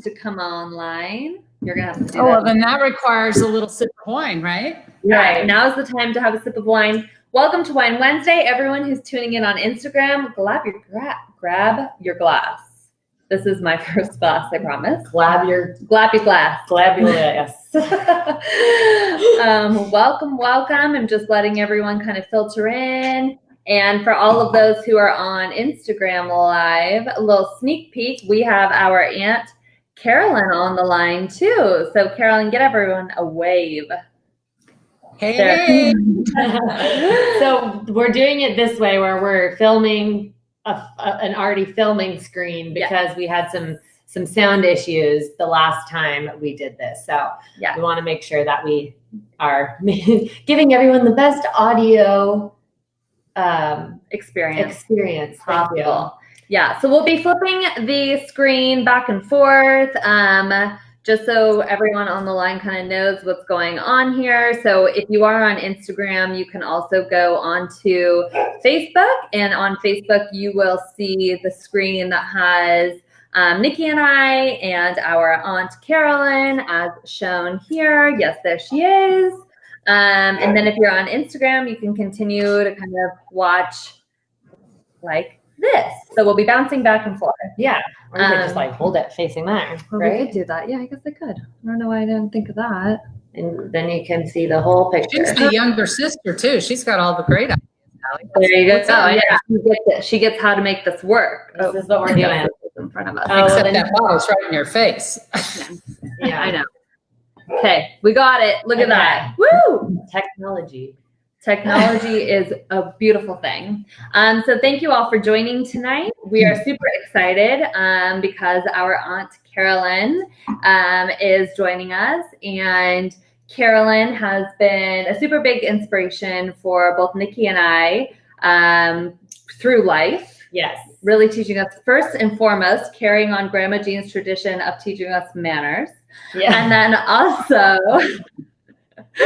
to come online. You're going to have to do that. that. Well, then that requires a little sip of wine, right? Right. Now is the time to have a sip of wine. Welcome to Wine Wednesday. Everyone who's tuning in on Instagram, grab your glass. This is my first glass, I promise. Grab your glass. Welcome. I'm just letting everyone kind of filter in. And for all of those who are on Instagram Live, a little sneak peek, we have our Aunt Carolyn on the line too. So Carolyn, get everyone a wave. Hey. So we're doing it this way where we're filming an already filming screen because we had some sound issues the last time we did this. So we want to make sure that we are giving everyone the best audio experience possible. Yeah, so we'll be flipping the screen back and forth just so everyone on the line kind of knows what's going on here. So if you are on Instagram, you can also go onto Facebook, and on Facebook you will see the screen that has Nikki and I and our Aunt Carolyn as shown here. Yes, there she is. And then if you're on Instagram, you can continue to kind of watch like this. So we'll be bouncing back and forth. Yeah. Or you could just like hold it facing there. Right? We could do that. Yeah, I guess I could. I don't know why I didn't think of that. And then you can see the whole picture. She's the younger sister too. She's got all the great ideas. There you go. Oh, yeah. She gets how to make this work. This is what we're doing in front of us. Except that bottle's right in your face. Yeah, I know. Okay, we got it. Look at that. Woo! Technology is a beautiful thing. So thank you all for joining tonight. We are super excited because our Aunt Carolyn is joining us, and Carolyn has been a super big inspiration for both Nikki and I through life. Yes. Really teaching us, first and foremost, carrying on Grandma Jean's tradition of teaching us manners. Yeah. And then also, so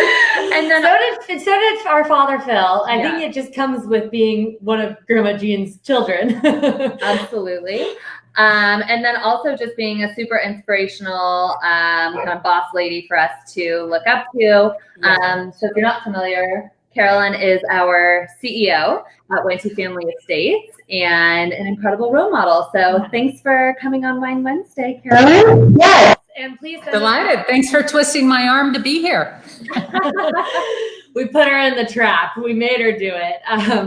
did our father Phil. I think it just comes with being one of Grandma Jean's children. Absolutely. And then also just being a super inspirational kind of boss lady for us to look up to. So if you're not familiar, Carolyn is our CEO at Wente Family Estates and an incredible role model. So thanks for coming on Wine Wednesday, Carolyn. Yes. And please delighted. Thanks for twisting my arm to be here. We put her in the trap. We made her do it.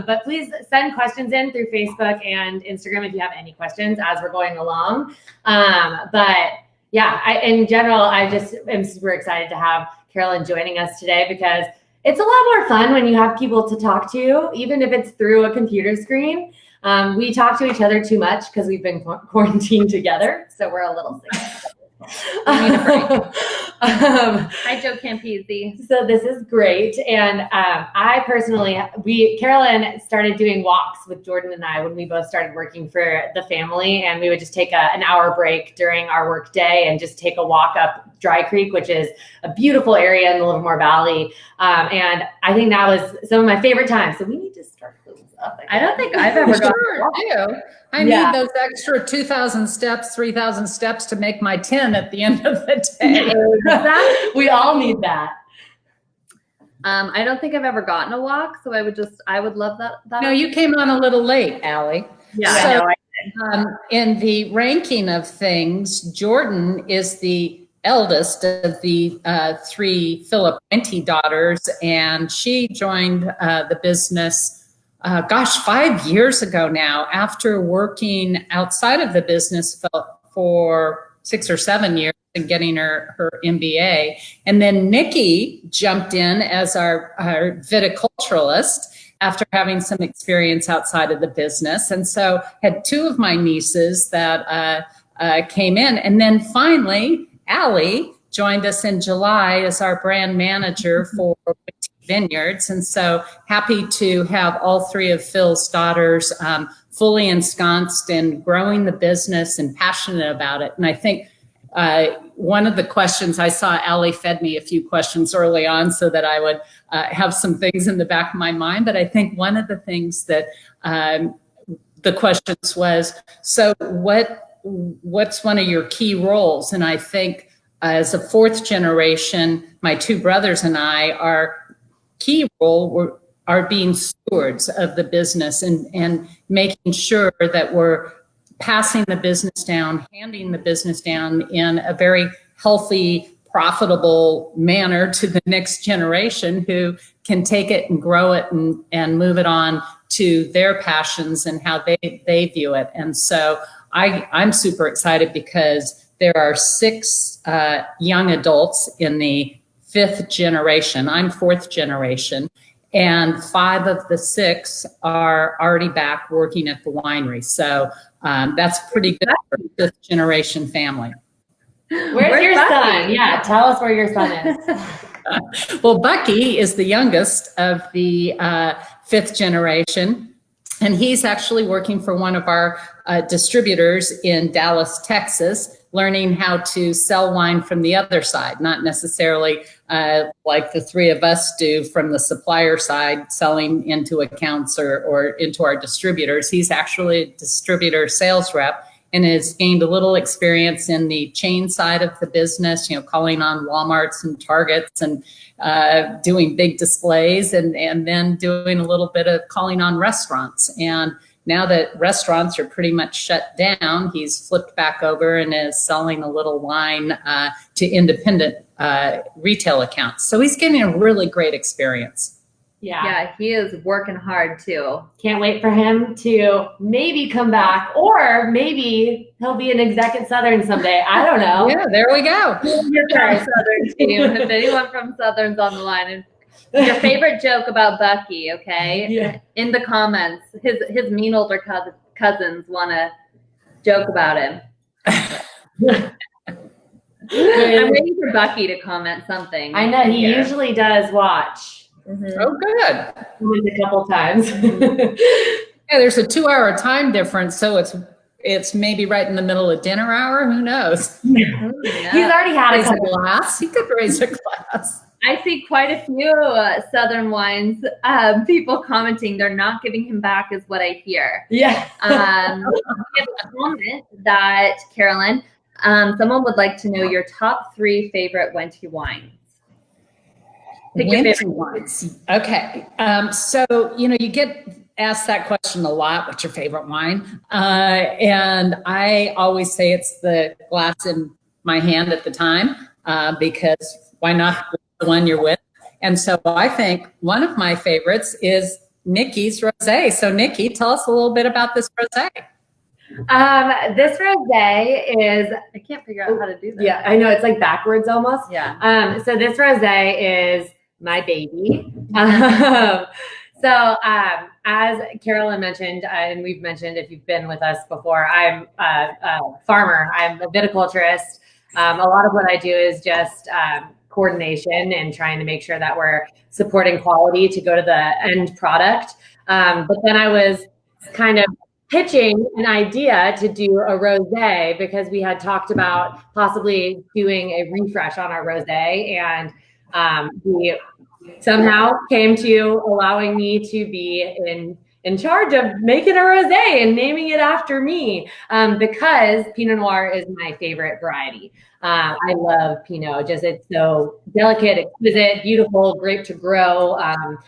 But please send questions in through Facebook and Instagram if you have any questions as we're going along. But yeah, in general, I just am super excited to have Carolyn joining us today because it's a lot more fun when you have people to talk to, even if it's through a computer screen. We talk to each other too much because we've been quarantined together, so we're a little sick. Hi, Joe Campese. So this is great. And I personally, Carolyn started doing walks with Jordan and I when we both started working for the family, and we would just take an hour break during our work day and just take a walk up Dry Creek, which is a beautiful area in the Livermore Valley. And I think that was some of my favorite times. So we need to start those up. I don't think I've ever gone. I need those extra 2,000 steps, 3,000 steps to make my 10 at the end of the day. We all need that. I don't think I've ever gotten a walk, so I would love that. No, you came on a little late, Aly. Yeah, so, I know I did. In the ranking of things, Jordan is the eldest of the three Philip Wente daughters, and she joined the business 5 years ago now, after working outside of the business for 6 or 7 years and getting her MBA. And then Nikki jumped in as our viticulturalist after having some experience outside of the business. And so had two of my nieces that came in. And then finally, Aly joined us in July as our brand manager for Vineyards. And so happy to have all three of Phil's daughters fully ensconced in growing the business and passionate about it. And I think one of the questions I saw, Aly fed me a few questions early on so that I would have some things in the back of my mind. But I think one of the things that the questions was, so what what's one of your key roles? And I think as a fourth generation, my two brothers and I, our key role are being stewards of the business and making sure that we're passing the business down, handing the business down in a very healthy, profitable manner to the next generation who can take it and grow it and move it on to their passions and how they view it. And so I'm super excited because there are 6 young adults in the 5th generation. I'm 4th generation. And 5 of the 6 are already back working at the winery. So that's pretty good for a 5th generation family. Where's your son? Yeah, tell us where your son is. Well, Bucky is the youngest of the 5th generation, and he's actually working for one of our distributors in Dallas, Texas, learning how to sell wine from the other side, not necessarily like the 3 of us do from the supplier side, selling into accounts or into our distributors. He's actually a distributor sales rep and has gained a little experience in the chain side of the business, calling on Walmarts and Targets and doing big displays and then doing a little bit of calling on restaurants. And now that restaurants are pretty much shut down, he's flipped back over and is selling a little wine to independent retail accounts. So he's getting a really great experience. Yeah, he is working hard too. Can't wait for him to maybe come back, or maybe he'll be an exec at Southern someday. I don't know. Yeah, there we go. Southern team. If anyone from Southern's on the line, and your favorite joke about Bucky, okay? Yeah. In the comments, his mean older cousins want to joke about him. I'm waiting for Bucky to comment something. I know he usually does watch. Mm-hmm. Oh, good. A couple times. Yeah, there's a 2-hour time difference, so it's maybe right in the middle of dinner hour. Who knows? Yeah. He's already had a glass. He could raise a glass. I see quite a few Southern Wines people commenting they're not giving him back, is what I hear. Yeah. We have a comment that Carolyn, someone would like to know your top 3 favorite Wente wines. Wente wines. Okay. So, you get asked that question a lot. What's your favorite wine? And I always say it's the glass in my hand at the time, because why not the one you're with? And so I think one of my favorites is Niki's Rosé. So Niki, tell us a little bit about this Rosé. This rosé is, I can't figure out how to do that. Yeah, I know, it's like backwards almost. Yeah. So this rosé is my baby. So as Carolyn mentioned, and we've mentioned if you've been with us before, I'm a farmer. I'm a viticulturist. A lot of what I do is just coordination and trying to make sure that we're supporting quality to go to the end product. But then I was kind of pitching an idea to do a rosé because we had talked about possibly doing a refresh on our rosé, and we somehow came to allowing me to be in charge of making a rosé and naming it after me, because Pinot Noir is my favorite variety. I love Pinot. It's so delicate, exquisite, beautiful, grape to grow,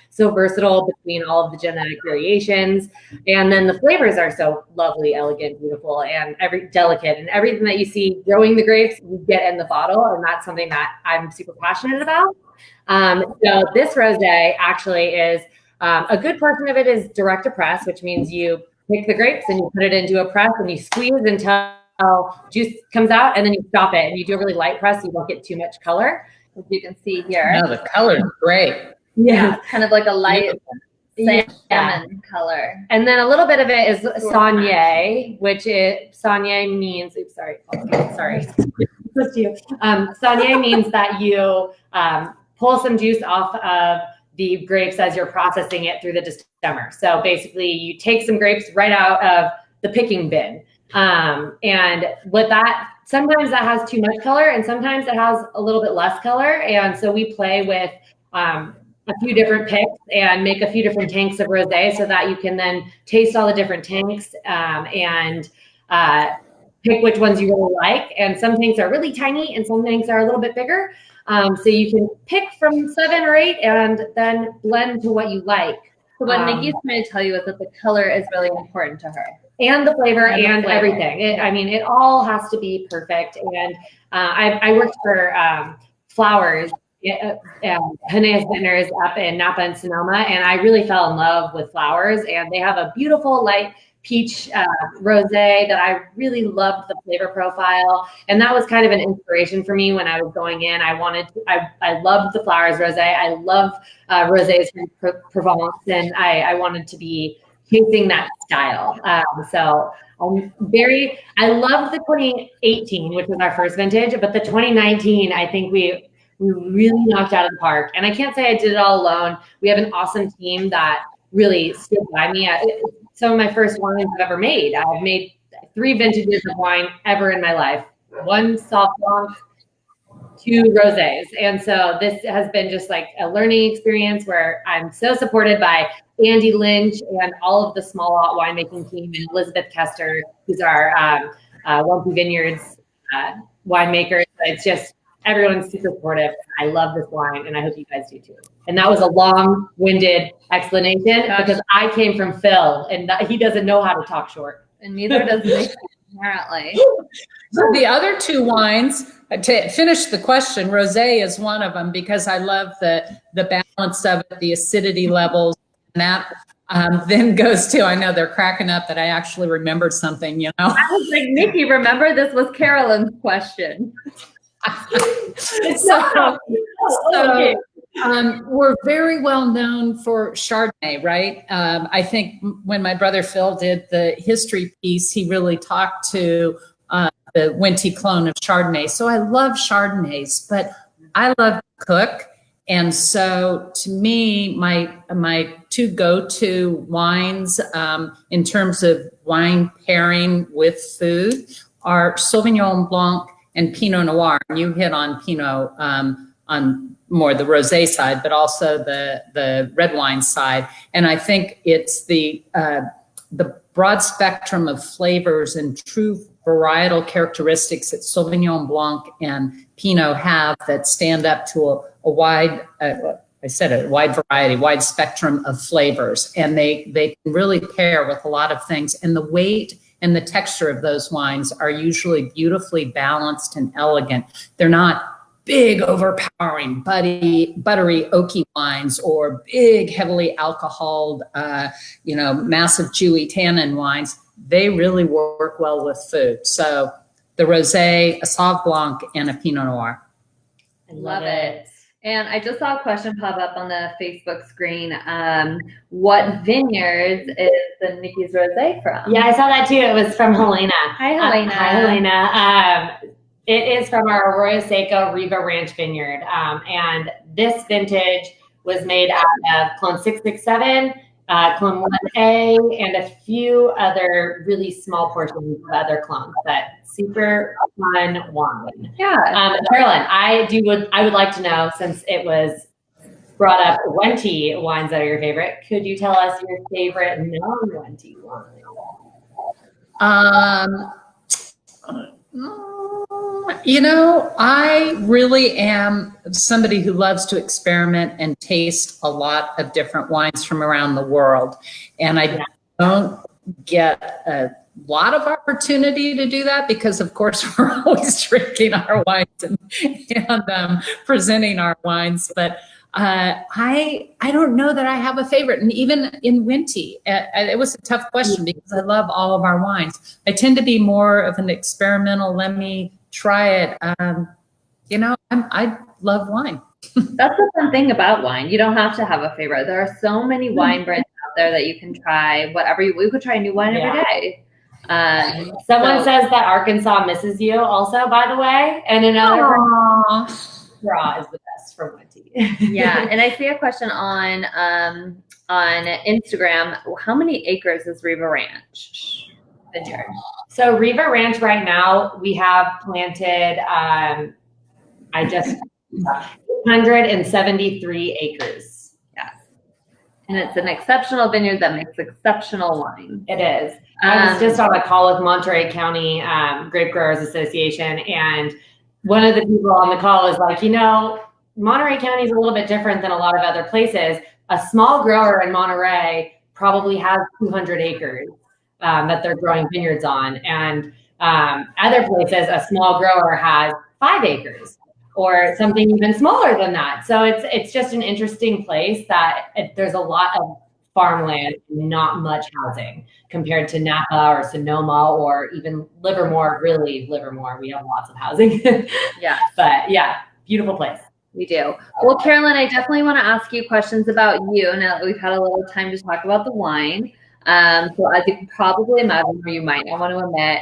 so versatile between all of the genetic variations. And then the flavors are so lovely, elegant, beautiful, and delicate. And everything that you see growing the grapes, you get in the bottle. And that's something that I'm super passionate about. So this rosé actually is, a good portion of it is direct to press, which means you pick the grapes and you put it into a press and you squeeze until juice comes out, and then you stop it and you do a really light press so you don't get too much color, as you can see here. No, the color is great. Yeah, it's kind of like a light salmon color. And then a little bit of it is Saunier, which Saunier means, sorry. Saunier means that you pull some juice off of the grapes as you're processing it through the destemmer. So basically you take some grapes right out of the picking bin. And with that, sometimes that has too much color and sometimes it has a little bit less color. And so we play with a few different picks and make a few different tanks of rosé so that you can then taste all the different tanks and pick which ones you really like. And some tanks are really tiny and some tanks are a little bit bigger. So you can pick from 7 or 8 and then blend to what you like. So what Niki's trying to tell you is that the color is really important to her. And the flavor and everything. It all has to be perfect. And I worked for Flowers, Hanaeus Vintners up in Napa and Sonoma, and I really fell in love with Flowers. And they have a beautiful light peach rosé that I really loved the flavor profile. And that was kind of an inspiration for me when I was going in. I loved the Flowers rosé. I love rosés from Provence, and I wanted to be chasing that style. So I love the 2018, which was our first vintage, but the 2019, I think we really knocked out of the park. And I can't say I did it all alone. We have an awesome team that really stood by me. Some of my first wines I've ever made. I've made 3 vintages of wine ever in my life. 1 Sauv Blanc, 2 rosés. And so this has been just like a learning experience where I'm so supported by Andy Lynch and all of the small lot winemaking team, and Elizabeth Kester, who's our Wente Vineyards winemaker. It's just, everyone's super supportive. I love this wine, and I hope you guys do too. And that was a long-winded explanation because I came from Phil, and he doesn't know how to talk short. And neither does Nick, apparently. So the other 2 wines, to finish the question, Rosé is one of them because I love the balance of it, the acidity levels, and that then goes to, I know they're cracking up that I actually remembered something, you know. I was like, Niki, remember this was Carolyn's question. We're very well known for Chardonnay, right? I think when my brother Phil did the history piece, he really talked to the Wente clone of Chardonnay. So I love Chardonnays, but I love to cook. And so to me, my 2 go-to wines in terms of wine pairing with food are Sauvignon Blanc and Pinot Noir. And you hit on Pinot on more the rosé side, but also the red wine side. And I think it's the broad spectrum of flavors and true varietal characteristics that Sauvignon Blanc and Pinot have that stand up to a wide, wide variety, wide spectrum of flavors. And they can really pair with a lot of things. And the weight and the texture of those wines are usually beautifully balanced and elegant. They're not big, overpowering, buttery, oaky wines or big, heavily alcoholed, massive, chewy tannin wines. They really work well with food. So the rosé, a Sauv Blanc, and a Pinot Noir. I love it. And I just saw a question pop up on the Facebook screen. What vineyards is the Niki's rosé from? Yeah, I saw that too. It was from Helena. Hi, Helena. Hi, Helena. It is from our Arroyo Seco Riva Ranch vineyard. And this vintage was made out of Clone 667, Clone 1A, and a few other really small portions of other clones, but super fun wine. Yeah. Carolyn, I would like to know, since it was brought up, Wente wines that are your favorite, could you tell us your favorite non-Wente wine? I really am somebody who loves to experiment and taste a lot of different wines from around the world. And I don't get a lot of opportunity to do that because, of course, we're always drinking our wines and presenting our wines. But I don't know that I have a favorite. And even in Wente, it was a tough question because I love all of our wines. I tend to be more of an experimental, let me try it. I love wine. That's the fun thing about wine. You don't have to have a favorite. There are so many wine brands out there that you can try whatever we could try a new wine every day. Someone says that Arkansas misses you also, by the way. And another Raw is the best for Wente. Yeah. And I see a question on Instagram. How many acres is Reba Ranch Vineyard? So Riva Ranch right now, we have planted, 173 acres. Yes. And it's an exceptional vineyard that makes exceptional wine. It is. I was just on a call with Monterey County Grape Growers Association, and one of the people on the call was like, Monterey County is a little bit different than a lot of other places. A small grower in Monterey probably has 200 acres that they're growing vineyards on, and other places, a small grower has 5 acres or something even smaller than that. So it's just an interesting place that there's a lot of farmland, not much housing compared to Napa or Sonoma or even Livermore. Really, Livermore, we have lots of housing. Yeah. But yeah, beautiful place. We do. Well, Carolyn, I definitely want to ask you questions about you now that we've had a little time to talk about the wine. So as you can probably imagine, or you might not want to admit,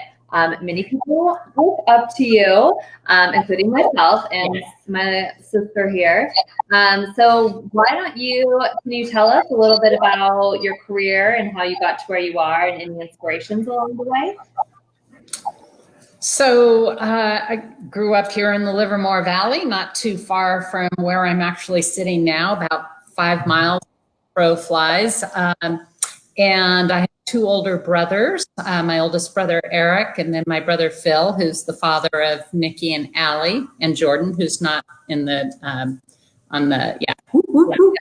many people look up to you, including myself and my sister here. So can you tell us a little bit about your career and how you got to where you are and any inspirations along the way? So I grew up here in the Livermore Valley, not too far from where I'm actually sitting now, about 5 miles crow flies. And I have 2 older brothers, my oldest brother, Eric, and then my brother, Phil, who's the father of Niki and Aly, and Jordan, who's not in the,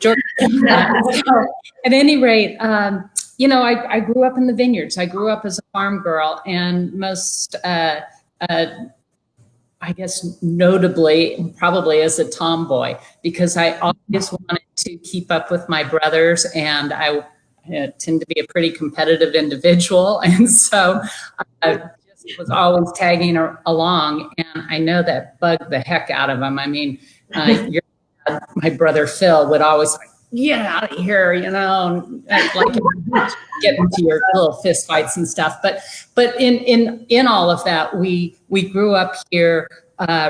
Jordan. At any rate, I grew up in the vineyards. I grew up as a farm girl, and most, I guess notably, probably as a tomboy, because I always wanted to keep up with my brothers, and I tend to be a pretty competitive individual. And so I just was always tagging along, and I know that bugged the heck out of them. I mean, my brother Phil would always like, get out of here, like get into your little fist fights and stuff. But in all of that, we grew up here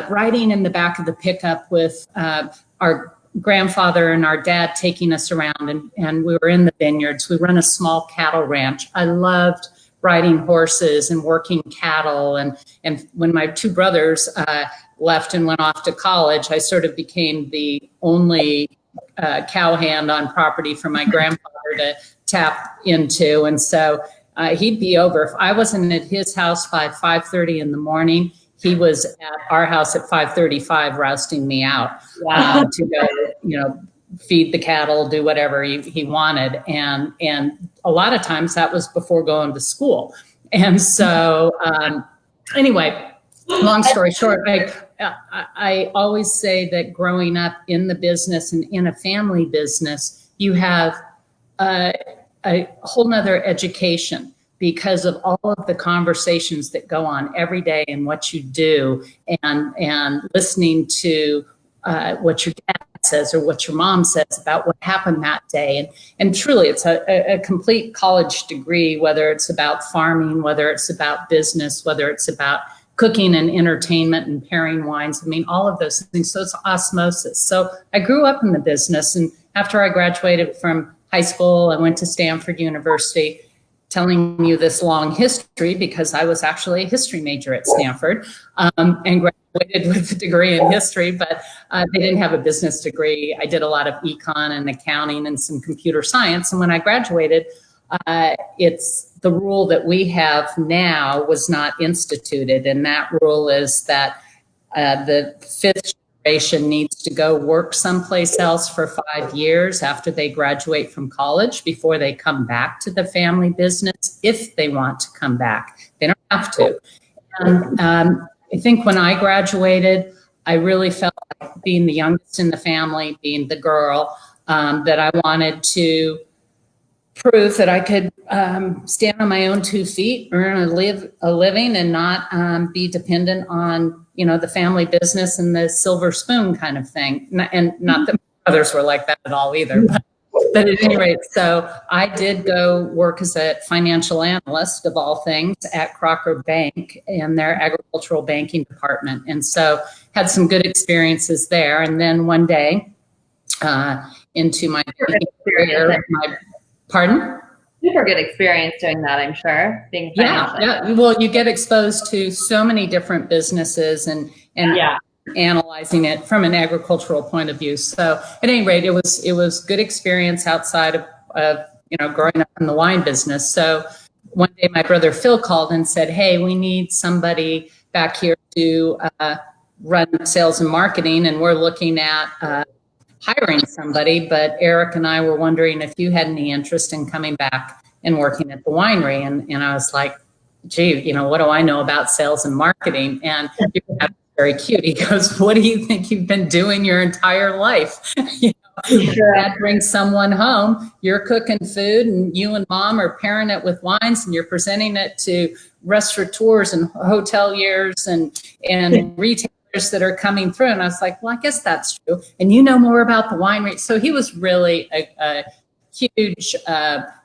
riding in the back of the pickup with our grandfather and our dad taking us around, and we were in the vineyards. We run a small cattle ranch. I loved riding horses and working cattle. And when my 2 brothers left and went off to college, I sort of became the only cowhand on property for my grandfather to tap into. And so he'd be over. If I wasn't at his house by 5:30 in the morning, he was at our house at 5:35 rousting me out. Wow. To go, feed the cattle, do whatever he wanted. And a lot of times that was before going to school. And so anyway, long story short, I always say that growing up in the business and in a family business, you have a whole nother education because of all of the conversations that go on every day and what you do, and listening to what your dad says or what your mom says about what happened that day. And truly, it's a complete college degree, whether it's about farming, whether it's about business, whether it's about cooking and entertainment and pairing wines. I mean, all of those things. So it's osmosis. So I grew up in the business. And after I graduated from high school, I went to Stanford University, telling you this long history because I was actually a history major at Stanford, and graduated with a degree in history, but they didn't have a business degree. I did a lot of econ and accounting and some computer science. And when I graduated, it's the rule that we have now was not instituted. And that rule is that the 5th generation needs to go work someplace else for 5 years after they graduate from college before they come back to the family business, if they want to come back. They don't have to. And I think when I graduated, I really felt like being the youngest in the family, being the girl, that I wanted to prove that I could stand on my own 2 feet, earn a living, and not be dependent on the family business and the silver spoon kind of thing. And not that others were like that at all either. But at any rate, so I did go work as a financial analyst, of all things, at Crocker Bank in their agricultural banking department. And so had some good experiences there. And then one day into my career, pardon? Super good experience doing that, I'm sure. Being yeah. Well, you get exposed to so many different businesses and analyzing it from an agricultural point of view. So at any rate, it was good experience outside of growing up in the wine business. So one day my brother Phil called and said, hey, we need somebody back here to run sales and marketing, and we're looking at hiring somebody, but Eric and I were wondering if you had any interest in coming back and working at the winery. And I was like, gee, what do I know about sales and marketing? And he was very cute. He goes, what do you think you've been doing your entire life? Dad brings someone home, you're cooking food, and you and mom are pairing it with wines, and you're presenting it to restaurateurs and hoteliers and retailers that are coming through. And I was like, well, I guess that's true. And you know more about the winery. So he was really a huge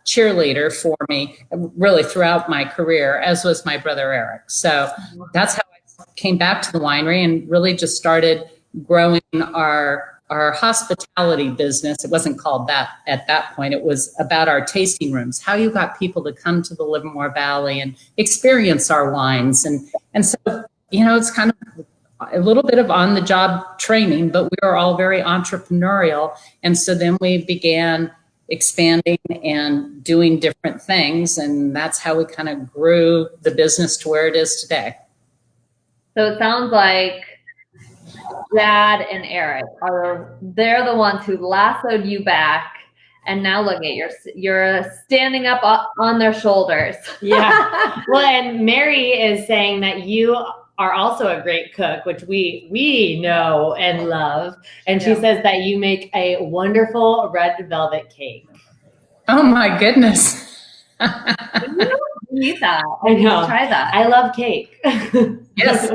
cheerleader for me, really throughout my career, as was my brother Eric. So that's how I came back to the winery and really just started growing our hospitality business. It wasn't called that at that point. It was about our tasting rooms, how you got people to come to the Livermore Valley and experience our wines. And so, it's kind of a little bit of on-the-job training, but we were all very entrepreneurial. And so then we began expanding and doing different things. And that's how we kind of grew the business to where it is today. So it sounds like Dad and Eric they're the ones who lassoed you back, and now look at you're standing up on their shoulders. Yeah. Well, and Mary is saying that you are also a great cook, which we know and love. And she says that you make a wonderful red velvet cake. Oh my goodness. Eat that. I know. Try that. I love cake. Yes,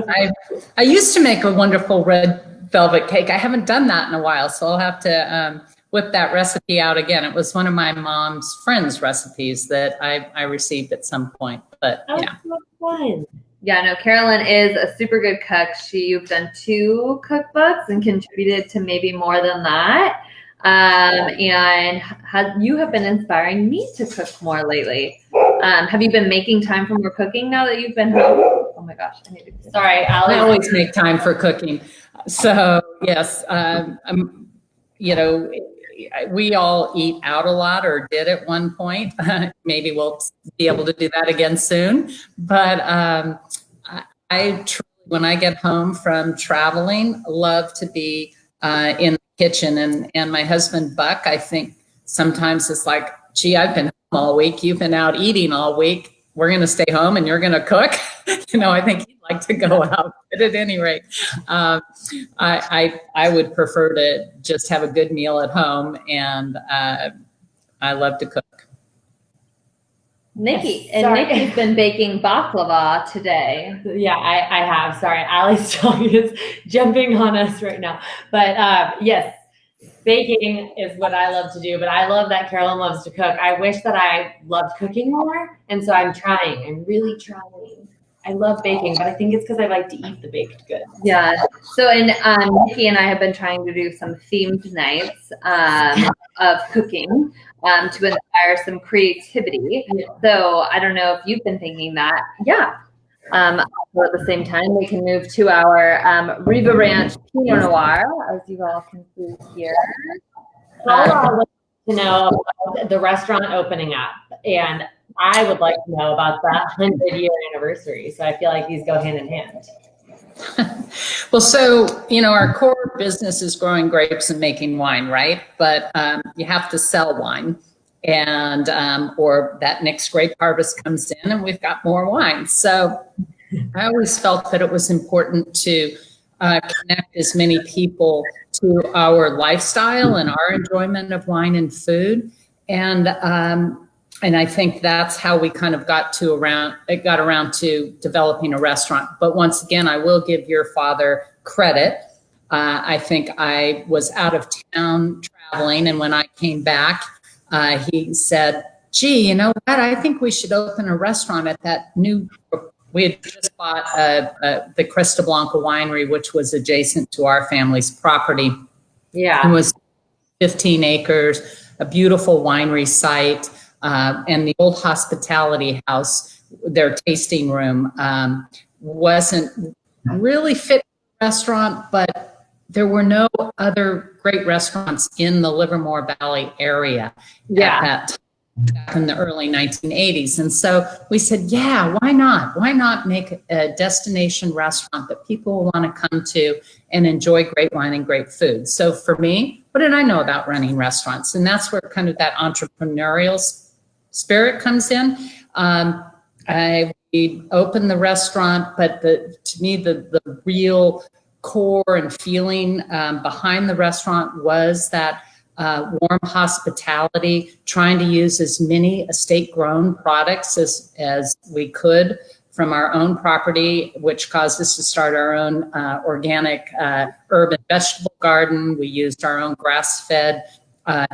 I used to make a wonderful red velvet cake. I haven't done that in a while, so I'll have to whip that recipe out again. It was one of my mom's friend's recipes that I received at some point. But yeah. So fun. Yeah, no, Carolyn is a super good cook. You've done 2 cookbooks and contributed to maybe more than that. And you have been inspiring me to cook more lately. Have you been making time for more cooking now that you've been home? Oh my gosh, I need to. Sorry, I always make time for cooking. So yes, we all eat out a lot, or did at one point. Maybe we'll be able to do that again soon. But I truly, when I get home from traveling, love to be in the kitchen. And my husband, Buck, I think sometimes it's like, gee, I've been home all week. You've been out eating all week. We're going to stay home and you're going to cook. I think he'd like to go out. But at any rate, I would prefer to just have a good meal at home. And I love to cook. Niki, and Niki's been baking baklava today. Yeah, I have. Sorry, Aly's dog is jumping on us right now. But yes, baking is what I love to do. But I love that Carolyn loves to cook. I wish that I loved cooking more. And so I'm trying. I'm really trying. I love baking, but I think it's because I like to eat the baked goods. Yeah. So, and Niki and I have been trying to do some themed nights of cooking to inspire some creativity. Yeah. So I don't know if you've been thinking that. Yeah. So at the same time, we can move to our Riva Ranch Pinot Noir, as you all can see here. I would like to know about the restaurant opening up, and I would like to know about the 100-year anniversary. So I feel like these go hand in hand. Well, so, our core business is growing grapes and making wine, right? But you have to sell wine, and or that next grape harvest comes in and we've got more wine. So I always felt that it was important to connect as many people to our lifestyle and our enjoyment of wine and food. And I think that's how we kind of got around to developing a restaurant. But once again, I will give your father credit. I think I was out of town traveling, and when I came back, he said, gee, you know what? I think we should open a restaurant at that we had just bought the Cresta Blanca winery, which was adjacent to our family's property. Yeah. It was 15 acres, a beautiful winery site. And the old hospitality house, their tasting room, wasn't really fit for a restaurant, but there were no other great restaurants in the Livermore Valley area at that time. back in the early 1980s. And so we said, yeah, why not? Why not make a destination restaurant that people want to come to and enjoy great wine and great food? So for me, what did I know about running restaurants? And that's where kind of that entrepreneurial spirit comes in. We opened the restaurant, but to me, the real core and feeling behind the restaurant was that warm hospitality, trying to use as many estate-grown products as we could from our own property, which caused us to start our own organic herb and vegetable garden. We used our own grass-fed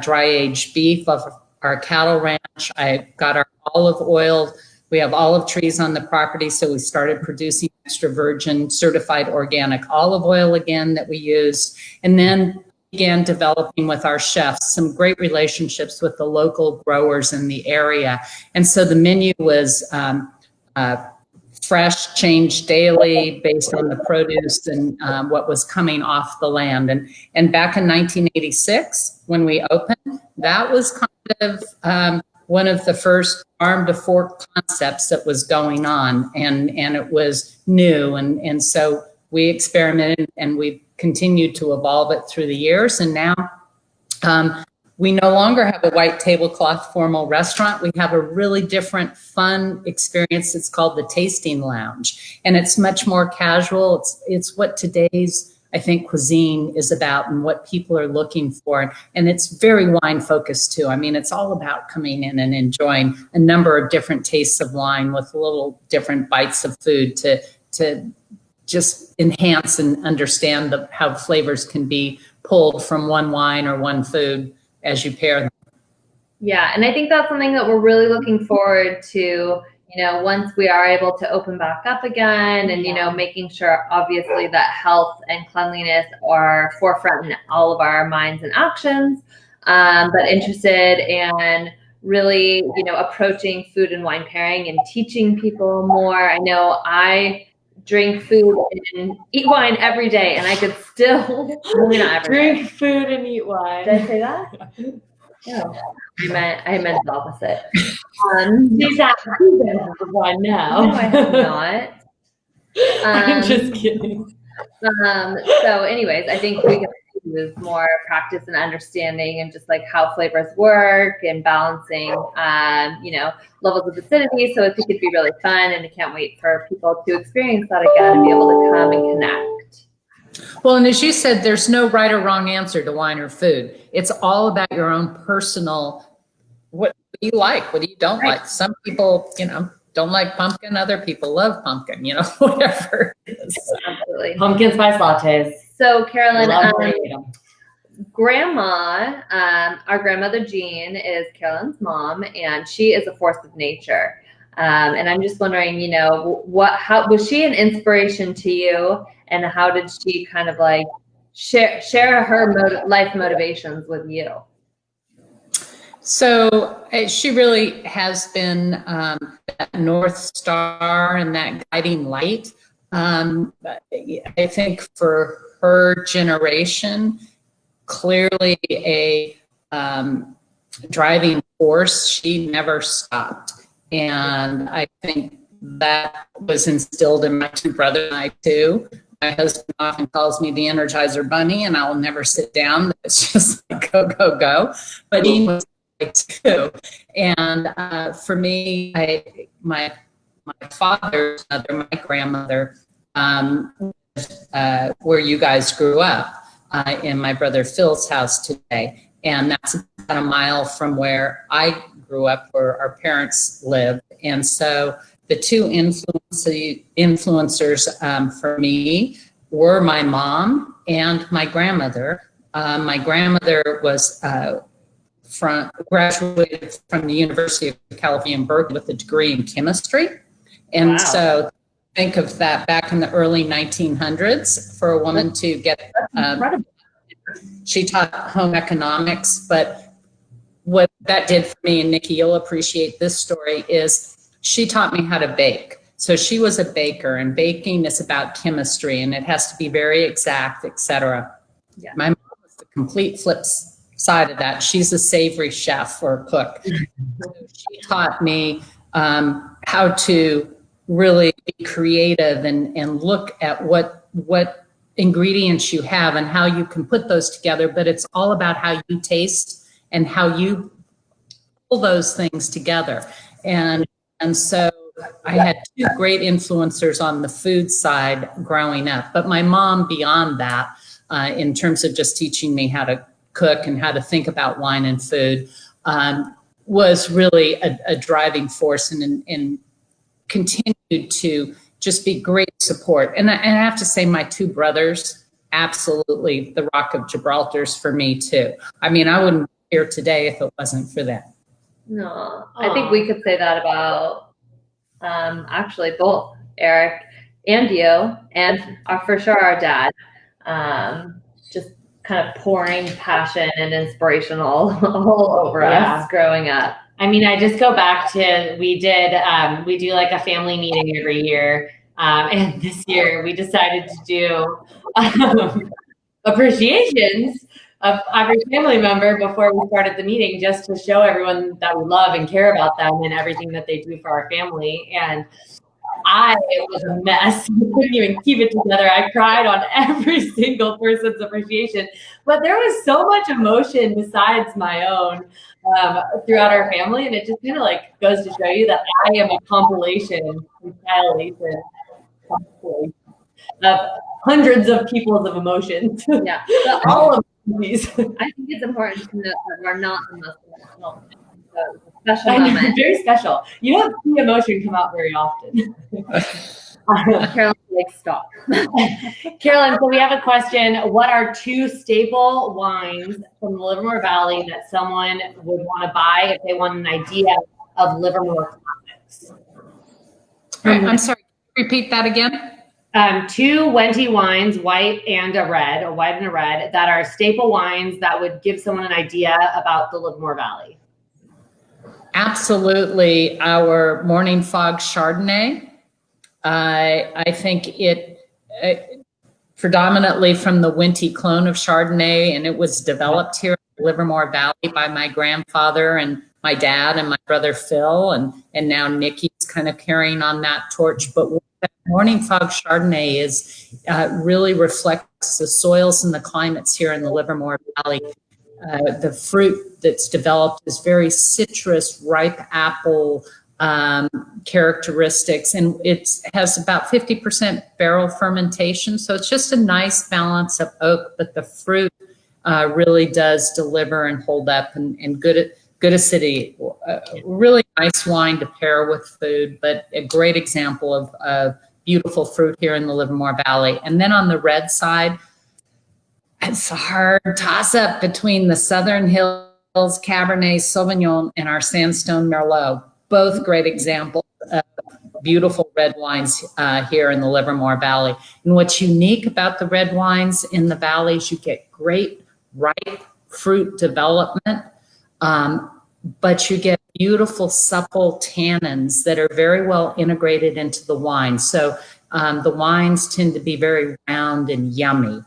dry-aged beef of our cattle ranch. I got our olive oil. We have olive trees on the property, so we started producing extra virgin certified organic olive oil again that we used. And then began developing with our chefs some great relationships with the local growers in the area. And so the menu was fresh, changed daily based on the produce and what was coming off the land. And back in 1986, when we opened, that was kind of one of the first farm to fork concepts that was going on, and it was new. And so we experimented and we've continued to evolve it through the years. And now we no longer have a white tablecloth formal restaurant. We have a really different fun experience. It's called the Tasting Lounge, and it's much more casual. It's what today's, I think, cuisine is about and what people are looking for. And it's very wine focused too. I mean, it's all about coming in and enjoying a number of different tastes of wine with little different bites of food to just enhance and understand how flavors can be pulled from one wine or one food as you pair them. Yeah, and I think that's something that we're really looking forward to, once we are able to open back up again, and, making sure obviously that health and cleanliness are forefront in all of our minds and actions, but interested in really, approaching food and wine pairing and teaching people more. I know I drink food and eat wine every day, and I could still really not every drink food and eat wine. Did I say that? No, I meant the opposite. She's at wine now. No, I have not. I'm just kidding. So anyways, I think we can use more practice and understanding and just like how flavors work and balancing, levels of acidity. So I think it'd be really fun, and I can't wait for people to experience that again and be able to come and connect. Well, and as you said, there's no right or wrong answer to wine or food. It's all about your own personal, what do you like? What do you don't like? Some people, don't like pumpkin. Other people love pumpkin, whatever it is. Absolutely. Pumpkin spice lattes. So Carolyn, Grandma, our grandmother Jean is Carolyn's mom, and she is a force of nature. And I'm just wondering, how was she an inspiration to you, and how did she kind of like share her life motivations with you? So she really has been that North Star and that guiding light. I think for her generation, clearly a driving force. She never stopped. And I think that was instilled in my two brothers and I too. My husband often calls me the Energizer Bunny, and I'll never sit down. It's just like go, go, go. But he was too. And for me, my father's mother, my grandmother, where you guys grew up, in my brother Phil's house today. And that's about a mile from where I grew up, where our parents lived. And so the two influencers for me were my mom and my grandmother. My grandmother was graduated from the University of California in Berkeley with a degree in chemistry. And wow. So think of that back in the early 1900s for a woman to get, she taught home economics, but what that did for me, and Nikki, you'll appreciate this story, is she taught me how to bake. So she was a baker, and baking is about chemistry, and it has to be very exact, etc. Yeah. My mom was the complete side of that. She's a savory chef or cook. So she taught me how to really be creative and look at what ingredients you have and how you can put those together. But it's all about how you taste and how you pull those things together. And so I had two great influencers on the food side growing up. But my mom, beyond that, in terms of just teaching me how to cook and how to think about wine and food, was really a driving force and continued to just be great support. And I have to say, my two brothers, absolutely the Rock of Gibraltar's for me too. I mean, I wouldn't be here today if it wasn't for them. No, I think we could say that about actually both Eric and you, and for sure our dad. Just kind of pouring passion and inspiration all over us growing up. I mean, I just go back to, we do like a family meeting every year. And this year we decided to do appreciations of every family member before we started the meeting, just to show everyone that we love and care about them and everything that they do for our family. And it was a mess. I couldn't even keep it together. I cried on every single person's appreciation, but there was so much emotion besides my own throughout our family. And it just kind of like goes to show you that I am a compilation of hundreds of people's of emotions. Yeah. All of these. I think it's important to note that we're not the most emotional. So special moment. Very special. You don't see emotion come out very often. Carolyn, like, stop. Carolyn, so we have a question. What are two staple wines from the Livermore Valley that someone would want to buy if they want an idea of Livermore classics? I'm sorry, repeat that again. Two Wente wines, white and a red, that are staple wines that would give someone an idea about the Livermore Valley. Absolutely. Our Morning Fog Chardonnay. I think it predominantly from the Wente clone of Chardonnay, and it was developed here in the Livermore Valley by my grandfather and my dad and my brother Phil, and now Nikki's kind of carrying on that torch. But what that Morning Fog Chardonnay is really reflects the soils and the climates here in the Livermore Valley. The fruit that's developed is very citrus, ripe apple characteristics, and it has about 50% barrel fermentation. So it's just a nice balance of oak, but the fruit really does deliver and hold up, and good acidity. Really nice wine to pair with food, but a great example of beautiful fruit here in the Livermore Valley. And then on the red side, it's a hard toss-up between the Southern Hills Cabernet Sauvignon and our Sandstone Merlot. Both great examples of beautiful red wines here in the Livermore Valley. And what's unique about the red wines in the valley is you get great ripe fruit development, but you get beautiful supple tannins that are very well integrated into the wine. So the wines tend to be very round and yummy.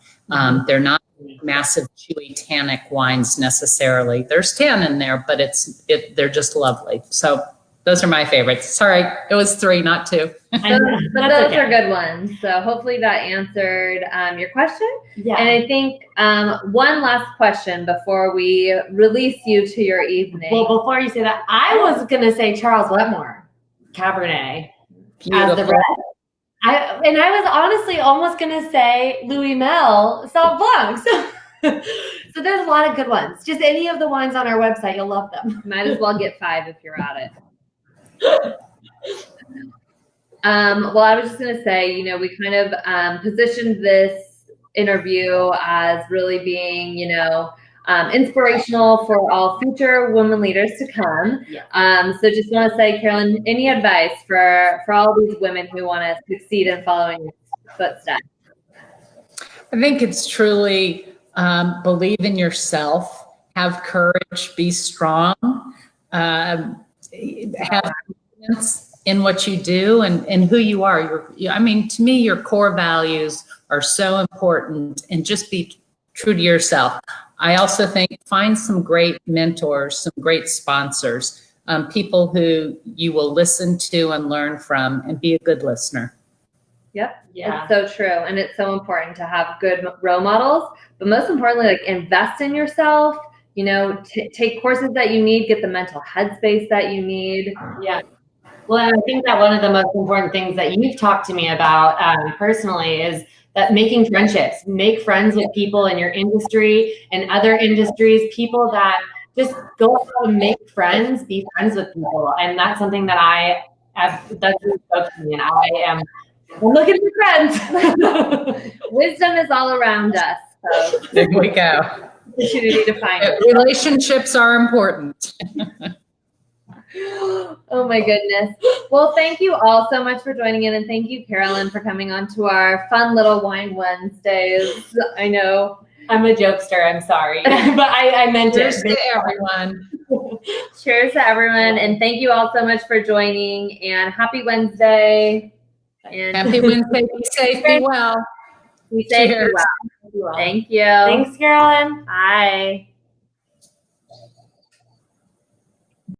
They're not massive, chewy, tannic wines necessarily. There's tannin there, but they're just lovely. So those are my favorites. Sorry, it was 3, not 2. But those are good ones. So hopefully that answered your question. Yeah. And I think one last question before we release you to your evening. Well, before you say that, I was going to say Charles Wetmore Cabernet Beautiful. as the red. I was honestly almost going to say Louis Mel Sauv Blanc. So there's a lot of good ones. Just any of the wines on our website, you'll love them. Might as well get 5 if you're at it. Well, I was just going to say, we kind of positioned this interview as really being, inspirational for all future women leaders to come. Yeah. So just want to say, Carolyn, any advice for all these women who want to succeed in following your footsteps? I think it's truly believe in yourself, have courage, be strong, have confidence in what you do and who you are. To me, your core values are so important, and just be true to yourself. I also think find some great mentors, some great sponsors, people who you will listen to and learn from, and be a good listener. Yep. Yeah. It's so true. And it's so important to have good role models, but most importantly, like invest in yourself, you know, take courses that you need, get the mental headspace that you need. Yeah. Well, I think that one of the most important things that you've talked to me about personally is that making friendships, make friends with people in your industry and other industries, people that just go out and make friends, be friends with people. And that's something that that's really spoke to me, and I'm looking for friends. Wisdom is all around us. So There we go. opportunity to find it. Relationships are important. Oh my goodness. Well, thank you all so much for joining in, and thank you, Carolyn, for coming on to our fun little Wine Wednesdays. I know I'm a jokester, I'm sorry. But I meant it. Cheers to everyone. Cheers to everyone, and thank you all so much for joining, and happy Wednesday. And Happy Wednesday. Be safe, be well. Be safe, be Cheers. well. Thank you. Thanks, Carolyn. Bye.